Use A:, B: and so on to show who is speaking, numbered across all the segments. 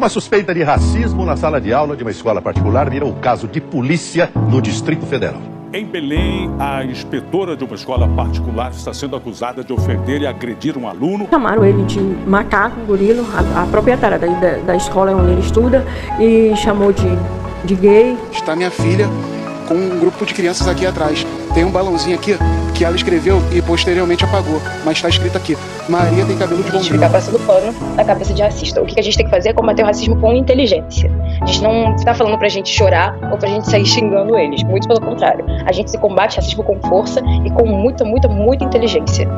A: Uma suspeita de racismo na sala de aula de uma escola particular virou um caso de polícia no Distrito Federal.
B: Em Belém, a inspetora de uma escola particular está sendo acusada de ofender e agredir um aluno.
C: Chamaram ele de macaco, gorila, a proprietária da escola onde ele estuda, e chamou de gay.
D: Está minha filha com um grupo de crianças aqui atrás. Tem um balãozinho aqui que ela escreveu e posteriormente apagou, mas está escrito aqui: Maria tem cabelo de bombril.
E: A gente ficar passando pano na cabeça de racista. O que a gente tem que fazer é combater o racismo com inteligência. A gente não está falando pra gente chorar ou pra gente sair xingando eles. Muito pelo contrário. A gente se combate racismo com força e com muita inteligência.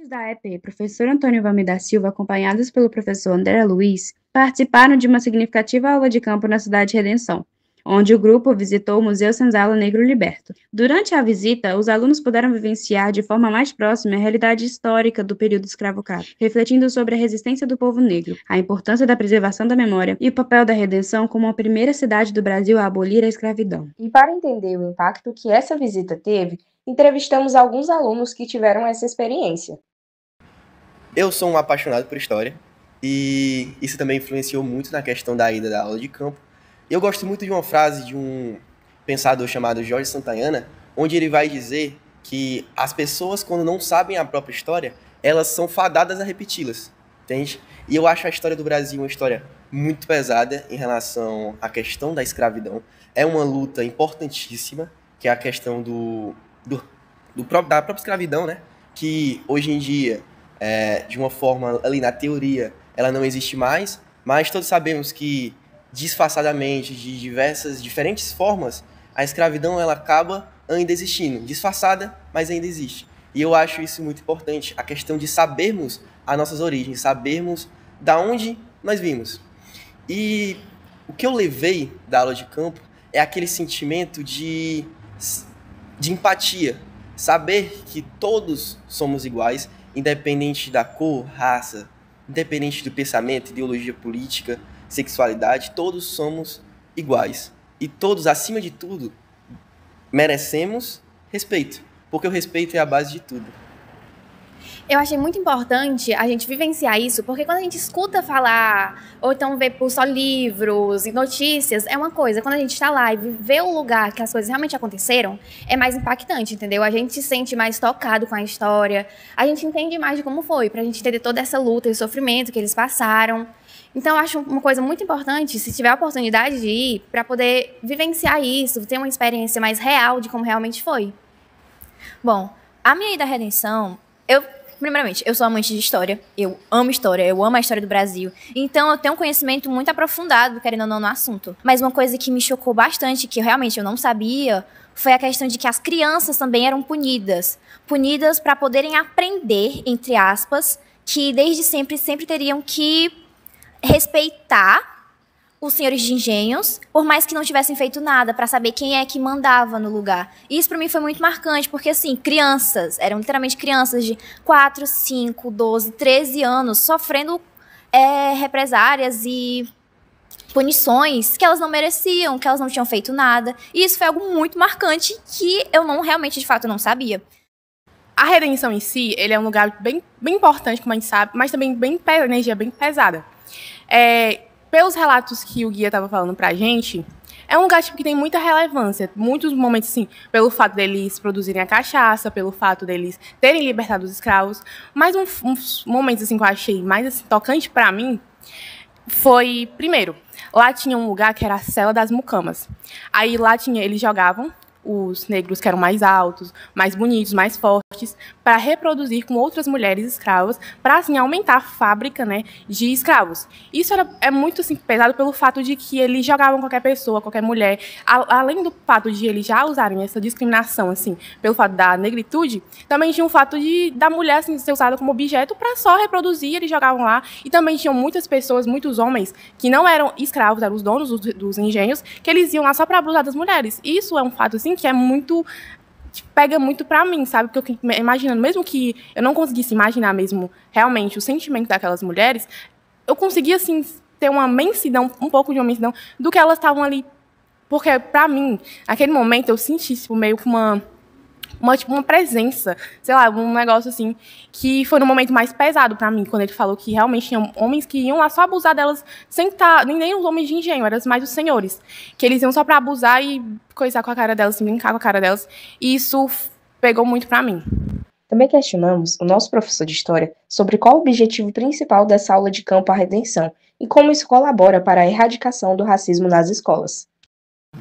F: Da EP, professor Antônio Valmir da Silva, acompanhados pelo professor André Luiz, participaram de uma significativa aula de campo na cidade de Redenção, onde o grupo visitou o Museu Senzala Negro Liberto. Durante a visita, os alunos puderam vivenciar de forma mais próxima a realidade histórica do período escravocrata, refletindo sobre a resistência do povo negro, a importância da preservação da memória e o papel da Redenção como a primeira cidade do Brasil a abolir a escravidão.
G: E para entender o impacto que essa visita teve, entrevistamos alguns alunos que tiveram essa experiência.
H: Eu sou um apaixonado por história e isso também influenciou muito na questão da ida da aula de campo. Eu gosto muito de uma frase de um pensador chamado Jorge Santayana, onde ele vai dizer que as pessoas, quando não sabem a própria história, elas são fadadas a repeti-las, entende? E eu acho a história do Brasil uma história muito pesada em relação à questão da escravidão. É uma luta importantíssima, que é a questão da própria escravidão, né? Que hoje em dia, de uma forma ali na teoria, ela não existe mais, mas todos sabemos que disfarçadamente, de diferentes formas, a escravidão ela acaba ainda existindo. Disfarçada, mas ainda existe. E eu acho isso muito importante, a questão de sabermos as nossas origens, sabermos da onde nós vimos. E o que eu levei da aula de campo é aquele sentimento de empatia. Saber que todos somos iguais, independente da cor, raça, independente do pensamento, ideologia política, sexualidade, todos somos iguais. E todos, acima de tudo, merecemos respeito, porque o respeito é a base de tudo.
I: Eu achei muito importante a gente vivenciar isso, porque quando a gente escuta falar, ou então vê por só livros e notícias, é uma coisa. Quando a gente está lá e vê o lugar que as coisas realmente aconteceram, é mais impactante, entendeu? A gente se sente mais tocado com a história, a gente entende mais de como foi, pra gente entender toda essa luta e sofrimento que eles passaram. Então, eu acho uma coisa muito importante, se tiver a oportunidade de ir, para poder vivenciar isso, ter uma experiência mais real de como realmente foi.
J: Bom, a minha ida à Redenção, primeiramente, eu sou amante de história, eu amo a história do Brasil, então eu tenho um conhecimento muito aprofundado, querendo ou não, no assunto. Mas uma coisa que me chocou bastante, que realmente eu não sabia, foi a questão de que as crianças também eram punidas para poderem aprender, entre aspas, que desde sempre teriam que respeitar os senhores de engenhos, por mais que não tivessem feito nada, para saber quem é que mandava no lugar. E isso para mim foi muito marcante, porque assim, crianças, eram literalmente crianças de 4, 5, 12, 13 anos, sofrendo represárias e punições que elas não mereciam, que elas não tinham feito nada. E isso foi algo muito marcante que eu realmente, de fato, não sabia.
K: A Redenção em si, ele é um lugar bem importante, como a gente sabe, mas também energia bem pesada. Pelos relatos que o guia estava falando pra gente, é um lugar que tem muita relevância, muitos momentos, assim, pelo fato deles produzirem a cachaça, pelo fato deles terem libertado os escravos, mas uns momentos assim, que eu achei mais assim, tocante pra mim, foi, primeiro, lá tinha um lugar que era a Cela das Mucamas. Aí lá eles jogavam os negros que eram mais altos, mais bonitos, mais fortes, para reproduzir com outras mulheres escravas, para assim aumentar a fábrica, né, de escravos. Isso é muito assim, pesado pelo fato de que eles jogavam qualquer pessoa, qualquer mulher. Além do fato de eles já usarem essa discriminação, assim, pelo fato da negritude, também tinha o fato da mulher assim, ser usada como objeto para só reproduzir, eles jogavam lá. E também tinham muitas pessoas, muitos homens, que não eram escravos, eram os donos dos engenhos, que eles iam lá só para abusar das mulheres. Isso é um fato assim, que é muito, pega muito pra mim, sabe? Porque eu imaginando, mesmo que eu não conseguisse imaginar mesmo realmente o sentimento daquelas mulheres, eu conseguia, assim, ter uma imensidão, um pouco de uma imensidão do que elas estavam ali. Porque, pra mim, naquele momento, eu senti tipo, meio que uma uma presença, sei lá, um negócio assim, que foi no momento mais pesado pra mim, quando ele falou que realmente tinham homens que iam lá só abusar delas, sem estar, nem os homens de engenho, eram mais os senhores, que eles iam só pra abusar e coisar com a cara delas, assim, brincar com a cara delas, e isso pegou muito pra mim.
G: Também questionamos o nosso professor de História sobre qual o objetivo principal dessa aula de campo à redenção e como isso colabora para a erradicação do racismo nas escolas.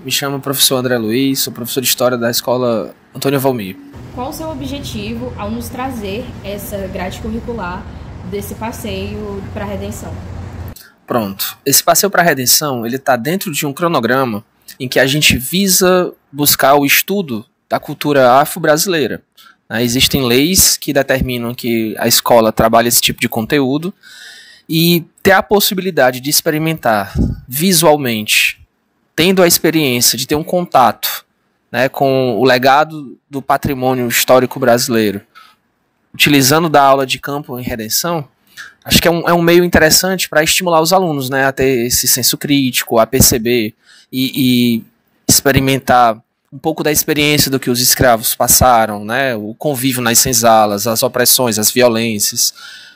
L: Me chamo professor André Luiz, sou professor de História da Escola Antônio Valmir.
M: Qual o seu objetivo ao nos trazer essa grade curricular desse passeio para a redenção?
L: Pronto. Esse passeio para a redenção, ele está dentro de um cronograma em que a gente visa buscar o estudo da cultura afro-brasileira. Existem leis que determinam que a escola trabalhe esse tipo de conteúdo e ter a possibilidade de experimentar visualmente, tendo a experiência de ter um contato, né, com o legado do patrimônio histórico brasileiro, utilizando da aula de campo em redenção, acho que é um meio interessante para estimular os alunos, né, a ter esse senso crítico, a perceber e experimentar um pouco da experiência do que os escravos passaram, né, o convívio nas senzalas, as opressões, as violências,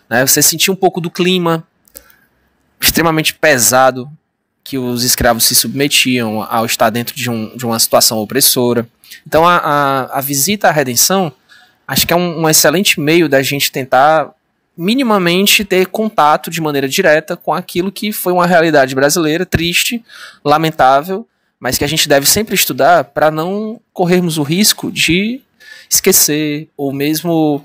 L: né, você sentir um pouco do clima extremamente pesado que os escravos se submetiam ao estar dentro de uma situação opressora. Então a visita à redenção, acho que é um excelente meio da gente tentar minimamente ter contato de maneira direta com aquilo que foi uma realidade brasileira, triste, lamentável, mas que a gente deve sempre estudar para não corrermos o risco de esquecer ou mesmo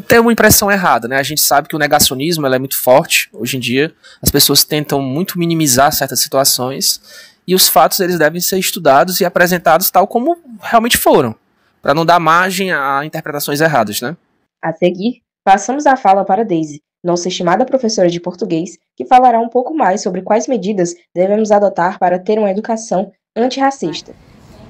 L: ter uma impressão errada, né? A gente sabe que o negacionismo é muito forte hoje em dia, as pessoas tentam muito minimizar certas situações e os fatos eles devem ser estudados e apresentados tal como realmente foram, para não dar margem a interpretações erradas, né?
G: A seguir, passamos a fala para Daisy, nossa estimada professora de português, que falará um pouco mais sobre quais medidas devemos adotar para ter uma educação antirracista.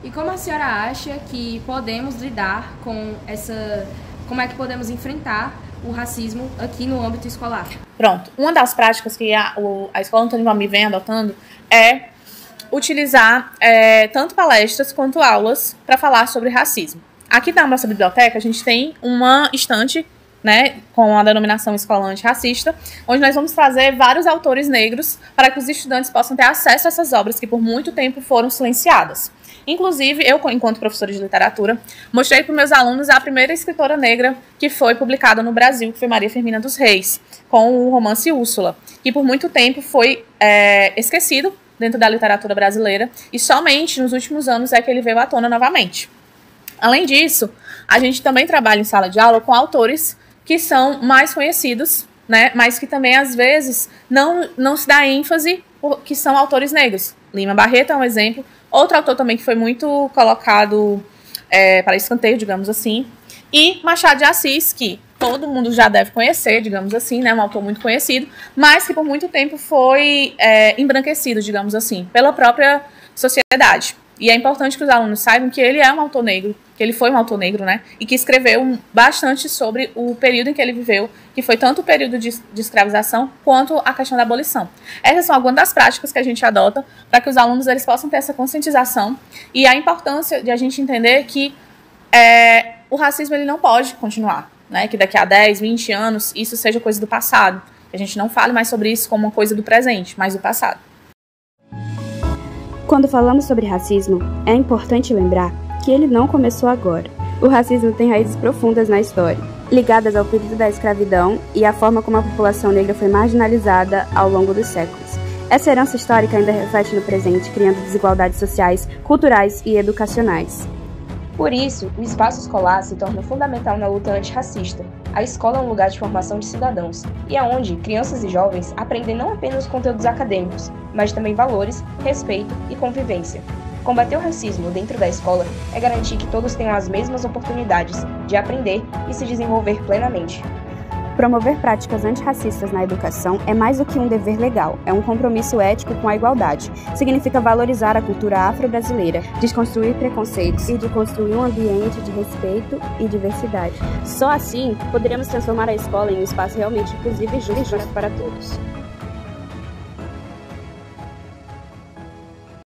M: E como a senhora acha que podemos lidar com essa... Como é que podemos enfrentar o racismo aqui no âmbito escolar?
K: Pronto. Uma das práticas que a Escola Antônio Valmir vem adotando é utilizar tanto palestras quanto aulas para falar sobre racismo. Aqui na nossa biblioteca a gente tem uma estante, né, com a denominação Escola Antirracista, onde nós vamos trazer vários autores negros para que os estudantes possam ter acesso a essas obras que por muito tempo foram silenciadas. Inclusive, eu, enquanto professora de literatura, mostrei para os meus alunos a primeira escritora negra que foi publicada no Brasil, que foi Maria Firmina dos Reis, com o romance Úrsula, que por muito tempo foi esquecido dentro da literatura brasileira e somente nos últimos anos é que ele veio à tona novamente. Além disso, a gente também trabalha em sala de aula com autores que são mais conhecidos, né, mas que também, às vezes, não se dá ênfase que são autores negros. Lima Barreto é um exemplo. Outro autor também que foi muito colocado para escanteio, digamos assim. E Machado de Assis, que todo mundo já deve conhecer, digamos assim, né, um autor muito conhecido, mas que por muito tempo foi embranquecido, digamos assim, pela própria sociedade. E é importante que os alunos saibam que ele é um autor negro, que ele foi um autor negro, né? E que escreveu bastante sobre o período em que ele viveu, que foi tanto o período de escravização quanto a questão da abolição. Essas são algumas das práticas que a gente adota para que os alunos eles possam ter essa conscientização e a importância de a gente entender que o racismo ele não pode continuar, né? Que daqui a 10, 20 anos isso seja coisa do passado. Que a gente não fale mais sobre isso como uma coisa do presente, mas do passado.
F: Quando falamos sobre racismo, é importante lembrar que ele não começou agora. O racismo tem raízes profundas na história, ligadas ao período da escravidão e à forma como a população negra foi marginalizada ao longo dos séculos. Essa herança histórica ainda reflete no presente, criando desigualdades sociais, culturais e educacionais.
G: Por isso, o espaço escolar se torna fundamental na luta antirracista. A escola é um lugar de formação de cidadãos, e é onde crianças e jovens aprendem não apenas conteúdos acadêmicos, mas também valores, respeito e convivência. Combater o racismo dentro da escola é garantir que todos tenham as mesmas oportunidades de aprender e se desenvolver plenamente.
F: Promover práticas antirracistas na educação é mais do que um dever legal, é um compromisso ético com a igualdade. Significa valorizar a cultura afro-brasileira, desconstruir preconceitos e de construir um ambiente de respeito e diversidade. Só assim, poderemos transformar a escola em um espaço realmente inclusivo e justo para todos.